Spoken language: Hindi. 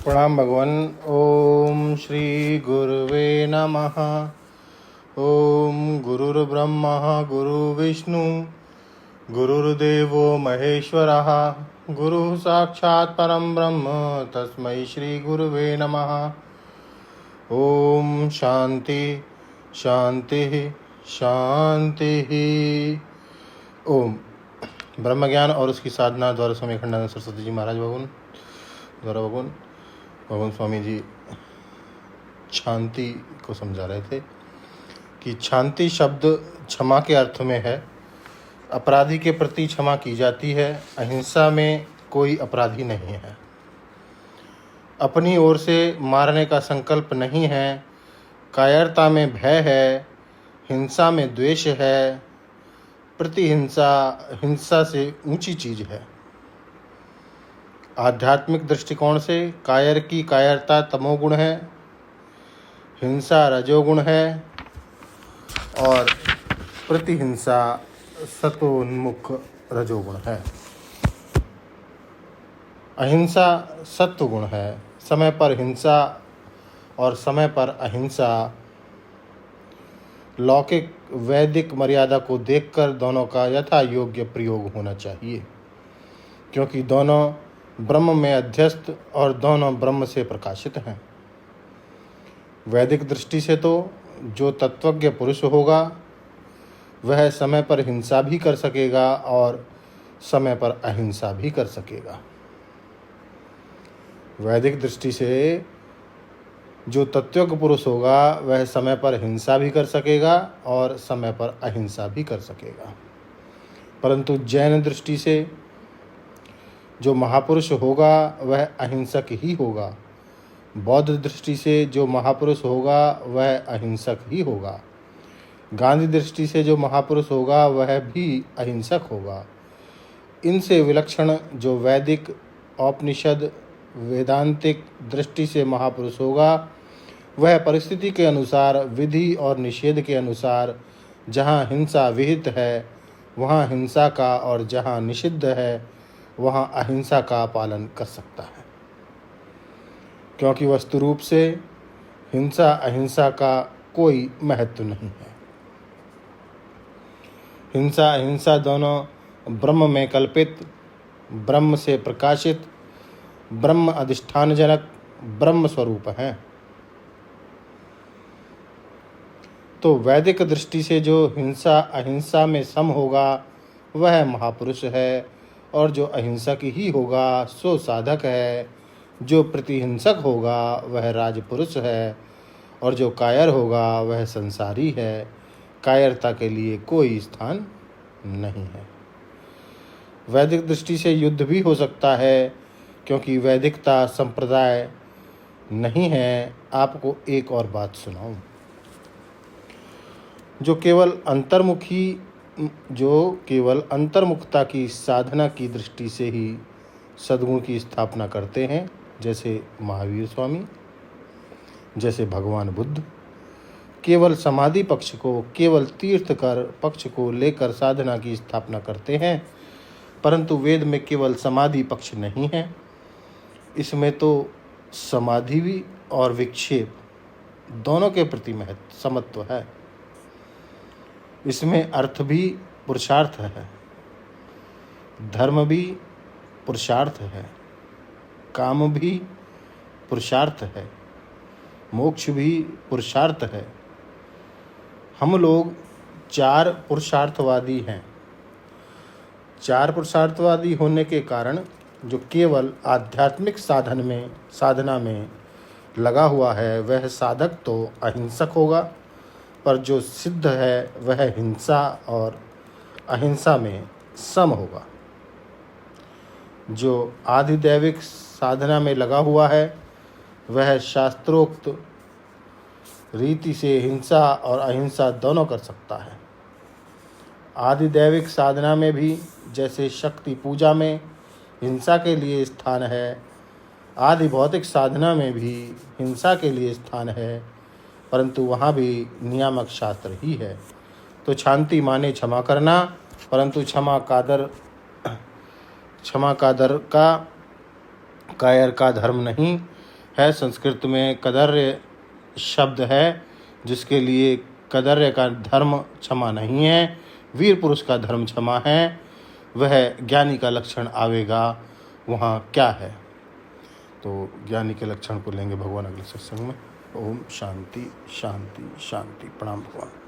प्रणाम भगवान। ओम श्री गुरुवे नमः। ओम गुरुर्ब्रह्मा गुरुर्विष्णु गुरुर्देवो महेश्वरः गुरु साक्षात् परम ब्रह्म तस्मै श्री गुरुवे नमः। ओम शांति शांति शांति। ओम ब्रह्म ज्ञान और उसकी साधना द्वारा स्वामी अखंडानंद सरस्वती जी महाराज भगवान स्वामी जी शांति को समझा रहे थे कि शांति शब्द क्षमा के अर्थ में है। अपराधी के प्रति क्षमा की जाती है। अहिंसा में कोई अपराधी नहीं है। अपनी ओर से मारने का संकल्प नहीं है। कायरता में भय है। हिंसा में द्वेष है। प्रतिहिंसा हिंसा से ऊंची चीज है। आध्यात्मिक दृष्टिकोण से कायर की कायरता तमोगुण है, हिंसा रजोगुण है और प्रतिहिंसा सत्वोन्मुख रजोगुण है। अहिंसा सत्वगुण है। समय पर हिंसा और समय पर अहिंसा लौकिक वैदिक मर्यादा को देखकर दोनों का यथा योग्य प्रयोग होना चाहिए, क्योंकि दोनों ब्रह्म में अध्यस्त और दोनों ब्रह्म से प्रकाशित हैं। वैदिक दृष्टि से तो जो तत्वज्ञ पुरुष होगा वह समय पर हिंसा भी कर सकेगा और समय पर अहिंसा भी कर सकेगा। वैदिक दृष्टि से जो तत्वज्ञ पुरुष होगा वह समय पर हिंसा भी कर सकेगा और समय पर अहिंसा भी कर सकेगा। परंतु जैन दृष्टि से जो महापुरुष होगा वह अहिंसक ही होगा। बौद्ध दृष्टि से जो महापुरुष होगा वह अहिंसक ही होगा। गांधी दृष्टि से जो महापुरुष होगा वह भी अहिंसक होगा। इनसे विलक्षण जो वैदिक औपनिषद वेदांतिक दृष्टि से महापुरुष होगा वह परिस्थिति के अनुसार विधि और निषेध के अनुसार जहाँ हिंसा विहित है वहाँ हिंसा का और जहाँ निषिद्ध है वहाँ अहिंसा का पालन कर सकता है, क्योंकि वस्तु रूप से हिंसा अहिंसा का कोई महत्व नहीं है। हिंसा अहिंसा दोनों ब्रह्म में कल्पित, ब्रह्म से प्रकाशित, ब्रह्म अधिष्ठान जनक ब्रह्म स्वरूप हैं। तो वैदिक दृष्टि से जो हिंसा अहिंसा में सम होगा वह महापुरुष है और जो अहिंसक ही होगा सो साधक है। जो प्रतिहिंसक होगा वह राजपुरुष है और जो कायर होगा वह संसारी है। कायरता के लिए कोई स्थान नहीं है। वैदिक दृष्टि से युद्ध भी हो सकता है, क्योंकि वैदिकता संप्रदाय नहीं है। आपको एक और बात सुनाऊं। जो केवल अंतर्मुखता की साधना की दृष्टि से ही सद्गुण की स्थापना करते हैं, जैसे महावीर स्वामी, जैसे भगवान बुद्ध, केवल समाधि पक्ष को, केवल तीर्थकर पक्ष को लेकर साधना की स्थापना करते हैं। परंतु वेद में केवल समाधि पक्ष नहीं है। इसमें तो समाधि भी और विक्षेप दोनों के प्रति समत्व है। इसमें अर्थ भी पुरुषार्थ है, धर्म भी पुरुषार्थ है, काम भी पुरुषार्थ है, मोक्ष भी पुरुषार्थ है। हम लोग चार पुरुषार्थवादी हैं। चार पुरुषार्थवादी होने के कारण जो केवल आध्यात्मिक साधना में लगा हुआ है वह साधक तो अहिंसक होगा, पर जो सिद्ध है वह हिंसा और अहिंसा में सम होगा। जो आधिदैविक साधना में लगा हुआ है वह शास्त्रोक्त रीति से हिंसा और अहिंसा दोनों कर सकता है। आधिदैविक साधना में भी जैसे शक्ति पूजा में हिंसा के लिए स्थान है, आदि भौतिक साधना में भी हिंसा के लिए स्थान है, परंतु वहाँ भी नियामक शास्त्र ही है। तो शांति माने क्षमा करना, परंतु क्षमा का दर का कायर का धर्म नहीं, है। संस्कृत में कदर्य शब्द है, जिसके लिए कदर्य का धर्म क्षमा नहीं है, वीर पुरुष का धर्म क्षमा है। वह ज्ञानी का लक्षण आवेगा, वहाँ क्या है? तो ज्ञानी के लक्षण को लेंगे भगवान अगले सत्संग में। ओम शांति शांति शांति। प्रणाम भगवान।